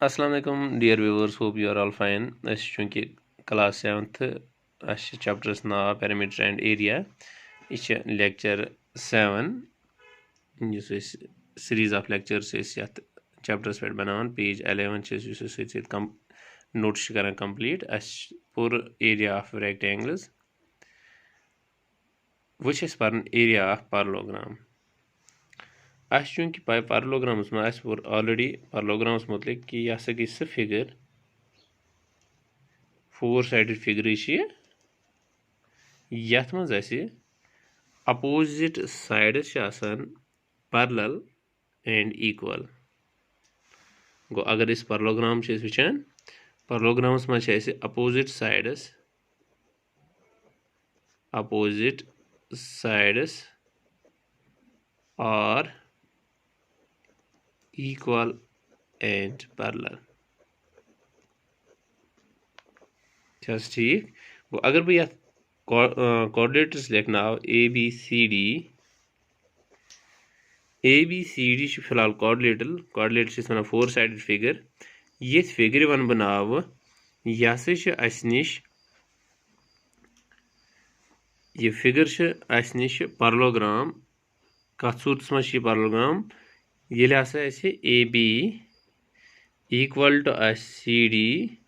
Assalamu alaikum dear viewers, hope you are all fine. Chunki class 7th chapters na perimeter and area. It's lecture 7. This series of lectures is yat chapters pet banavan page 11 notes karan complete as for area of rectangles which is for an area of parallelogram. As chunki by parallelograms ma as for already parallelograms मतलब कि यह से किस figure four-sided figure यथ मज opposite sides parallel and equal गो अगर इस parallelogram वुचान parallelograms मज opposite sides are equal and parallel just ठीक गो अगर बह यथ कोऑर्डिनेट्स लिखना ABCD फिलहाल coordinate one four sided figure ये फिगर वन बह नाव यह निश ये फिगर निश पैरेललोग्राम कत सूरत मज पैरेललोग्राम ये AB equal to CD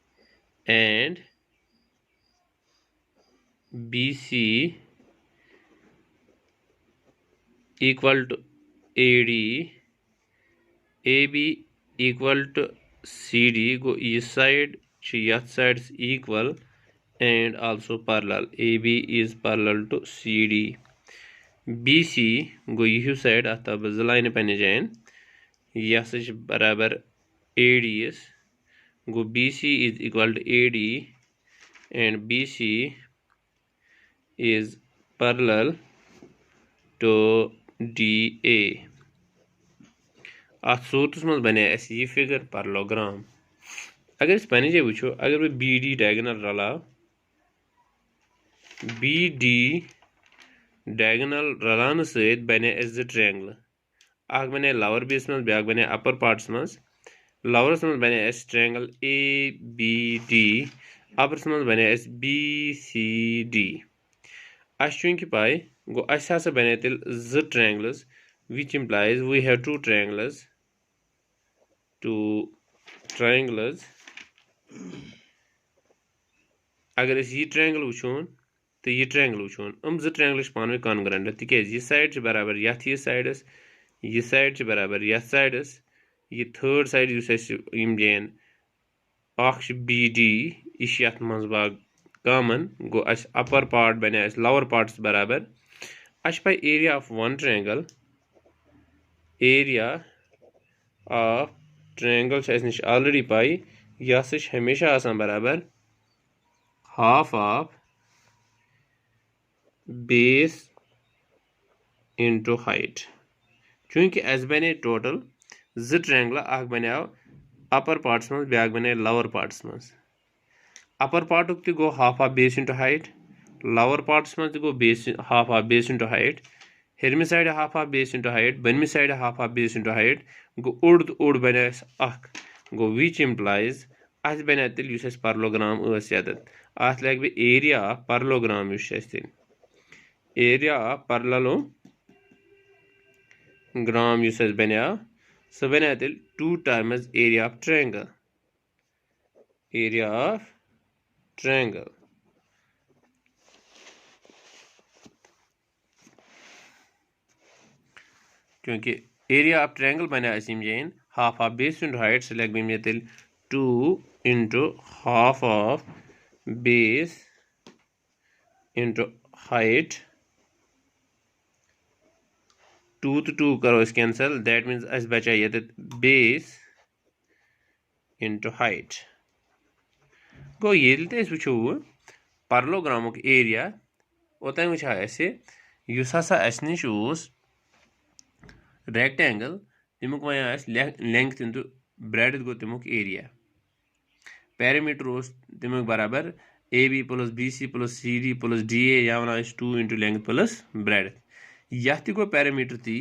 and BC equal to AD, AB equal to CD go east side sides equal and also parallel. AB is parallel to CD. BC go यह side आता line पे जान यह बराबर AD go BC is equal to AD and BC is parallel to DA. अत सूरत मज बने यह फिगर पैरेललोग्राम अगर पे जाए वो अगर बह BD डायगोनल रलाव BD डायगोनल रलान सत बने जो ट्रायंगल बने लोअर बेस मज ब्या बने अपर पार्ट्स मज लोअरस मज बने ट्रायंगल ABD अपरस मज बने BCD चूंकि पाई गो बने तेल जो triangles which implies we have two triangles अगर यह ट्रायंगल वुचोन तो यह ट्रायंगल वुचोन जो ट्रायंगल पान कॉन्ग्रेंट तिकेज यह साइड बराबर यथ साइडस यह साइड बराबर यथ साइडस यह थर्ड साइड जान BD यह मज बाग कॉमन गो अपर पार्ट बने लोअर पार्ट्स बराबर पे area of one triangle area of triangle निश ऑलरेडी पाई यह हमेशा बराबर half of base into height चूंकि अस बने टोटल जो ट्रायंगल बनो अपर पार्ट्स मज ब्या बने लोअर पार्ट्स मज अपर पार्टुक गो half of base into height lower parts मज गो base half of base into height हेरमि side half of base into height बनमि side half of base into height गो ओड तो ओड बने गो विच इम्प्लाइज अस बने तेल पैरेललोग्राम अत लग area of parallelogram area of parallelogram बने सह बने तेल 2 times एरिया ऑफ ट्रायंगल क्योंकि एरिया ऑफ ट्रायंगल बने जान half of base into height से लग मे तेल 2 into half of base into height 2 to 2 करो कैंसल दैट मीन्स अस बचा ये बेस इंटू हाइट गो ये वो पैरेललोग्रामुक एरिया ओतन वुचा निश रेक्टेंगल तमुक वन लेंथ इंटू ब्रेडथ गो तमुक एरिया पैरामीटर तमुक बराबर AB plus BC plus CD plus DA या वन 2 into लेंथ प्लस ब्रेडथ यह गो पैरामीटर ती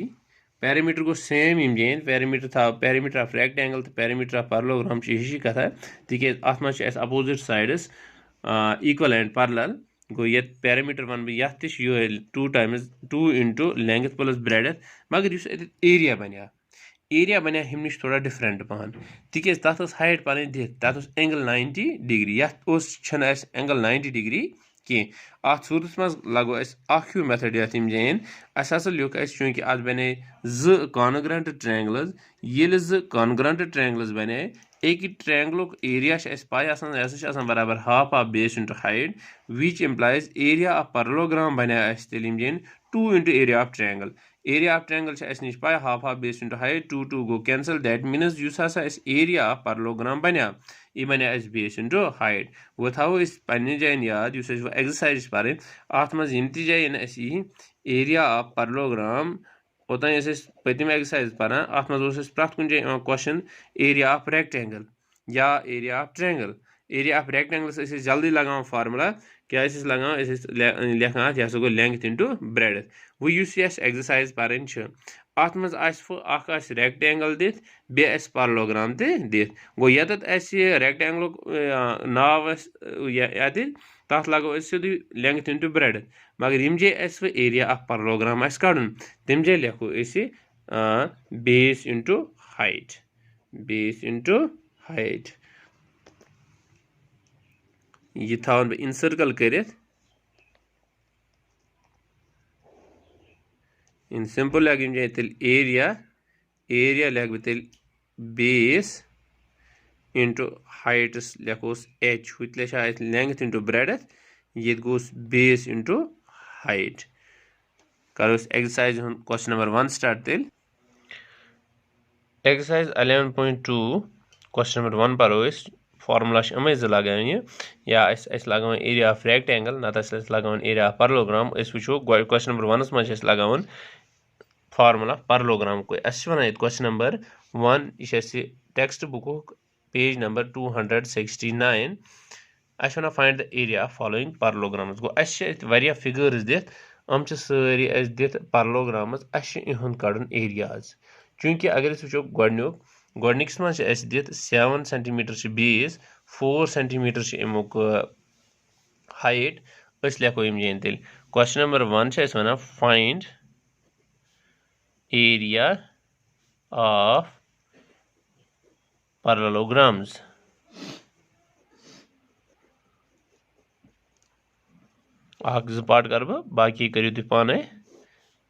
पैरामीटर गो सेम इमेन पैरामीटर ऑफ रेक्टेंगल तो पैरामीटर ऑफ पैरेललोग्राम हिशी कथा तिके अत मज opposite sides equal and parallel गो ये पैरामीटर वन बह ये 2 times 2 into length plus breadth मगर एरिया बनिया हम नश थोड़ा डिफरेंट पहन तिकेज तथ हाइट पन दिख तथ एंगल 90 डिग्री ये एंगल 90 डिग्री कह अत सूरत मज लगो अू मेथड ये जान हसा लिख चूंकि अत बने कॉन्ग्रेंट ट्रायंगल्स ये कॉन्ग्रेंट ट्रायंगल्स बने एक ट्रायंगल एरिया पाई बराबर half of base into height which implies area of parallelogram बने तेल 2 इंटू एरिया ऑफ ट्रायंगल निश पाई half of base into height 2 2 गो cancel that means area of parallelogram बने यह बने बेस इंटू हाइट वो थो पे जान याद एक्सरसाइज पर अत मज जान एरिया ऑफ पैरेललोग्राम ओतान पतम एक्सरसाइज पान अत मज प्रथ कुन जाए क्वेश्चन एरिया ऑफ रेक्टेंगल या area of triangle area of rectangle जल्दी लगान फार्मूला क्या लगान लेखान यह गो लेंथ इंटू ब्रेडथ वो एक्सरसाइज पान अत मज रेक्टेंगल दिथ बे पैरेललोग्राम दिथ गो यत रेक्टेंगल नाव तथ लगो सीधे लेंथ इंटू ब्रेडथ मगर यम जे एरिया ऑफ पैरेललोग्राम कड़न तम जे लिखो बेस इंटू हाइट यह थवन बह इनसर्कल कर इन सिंपल लेख यम तेल एरिया लेख बह तेल बेस इंटू हाइटस लेखोस एच हु लेखा लेंथ इंटू ब्रेडथ ये गोस बेस इंटू हाइट करो एक्सरसाइज क्वेश्चन नंबर 1 स्टार्ट तेल एक्सरसाइज 11.2 क्वेश्चन नंबर 1 परो फार्मूला अमे लगान या लगान एरिया ऑफ रेक्टेंगल नत लगान एरिया ऑफ पैरेललोग्राम वो क्वेश्चन नंबर 1 मज लगान फार्मूला पैरेललोग्राम को वन क्वेश्चन नंबर 1 यह टेक्स्ट बुक पेज नंबर 269 वन find the area following parallelograms गो वारिया फिगर्स दिथ हम सारी दिथ पैरेललोग्राम्स इहुंद कड़न एरियाज चूंकि अगर वो गोडनिकस मज दिथ 7 सेंटीमीटर बेस 4 सेंटीमीटर अमुक हाइट लेखो यम जान तेल question number 1 one find area of parallelograms part कर बाकी करो तुम पाने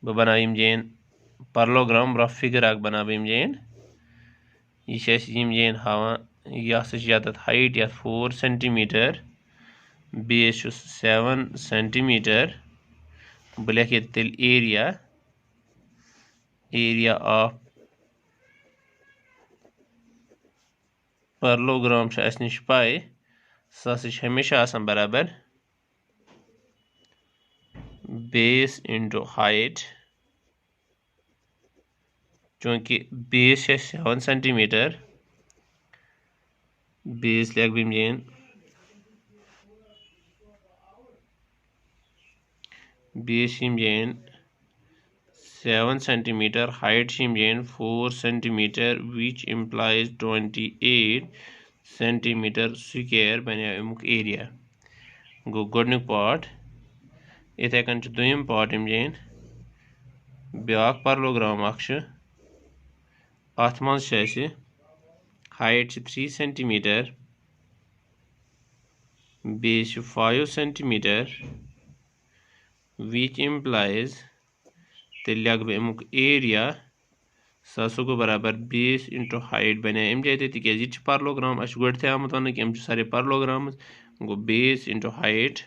बह बना जान पैरेललोग्राम रफ फिगर बना बह जान यह जान हावान यह हाइट यह 4 सेंटीमीटर बेस 7 सेंटीमीटर बह लिख तेल एरिया ऑफ पैरेललोग्राम निश पाए सह हमेशा बराबर बेस इंटू हाइट चूंकि बेस 7 सेंटीमीटर बेस लिख बह जान बेस जान 7 सेंटीमीटर हाइट जान 4 centimetre which implies 28 centimetre square बने अमुक एरिया गो गोडनिक पार्ट इथे कन दोयम पार्ट यम जान ब्या पैरेललोग्राम अत मज height 3 centimetre base 5 centimetre which implies तेल लिख बह अमुक एरिया सह गो बराबर बेस इंटू हाइट बने अम जाए तिज यह पैरेललोग्राम गोड आमुत वन कि सारे पैरेललोग्राम गो बेस इंटू हाइट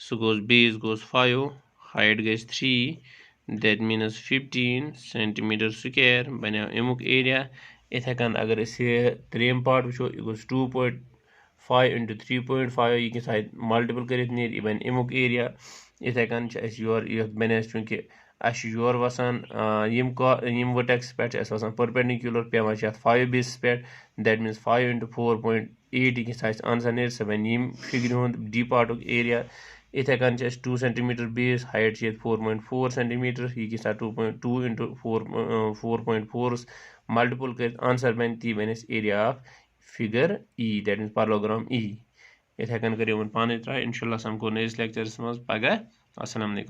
सो गोस बेस गोस 5 हाइट गई 3 दैट मीन्स 15 सेंटीमीटर स्क्वायर बने अमुक एरिया इथे कन अगर त्रेम पार्ट वो यह गोस 2.5 इंटू 3.5 यह मल्टीपल कर बन अमुक एरिया इथे कन योर बने चूंकि योर वसान यम वर्टेक्स पे वसान परपेंडिकुलर पे 5 बेस पे दैट मीन्स 5 इंटू 4.8 आंसर सह बन फिगर डी पार्ट एरिया इथे कन 2 सेंटीमीटर बेस हाइट 4.4 सेंटीमीटर यह 2.2 इंटू 4.4 मल्टीपल कर आंसर बन ती बन area of figure E that mean parallelogram ई इथे कन करियो पाने ट्राई इंशाल्लाह समको नयस लेक्चरस मज पगह अस्सलाम वालेकुम।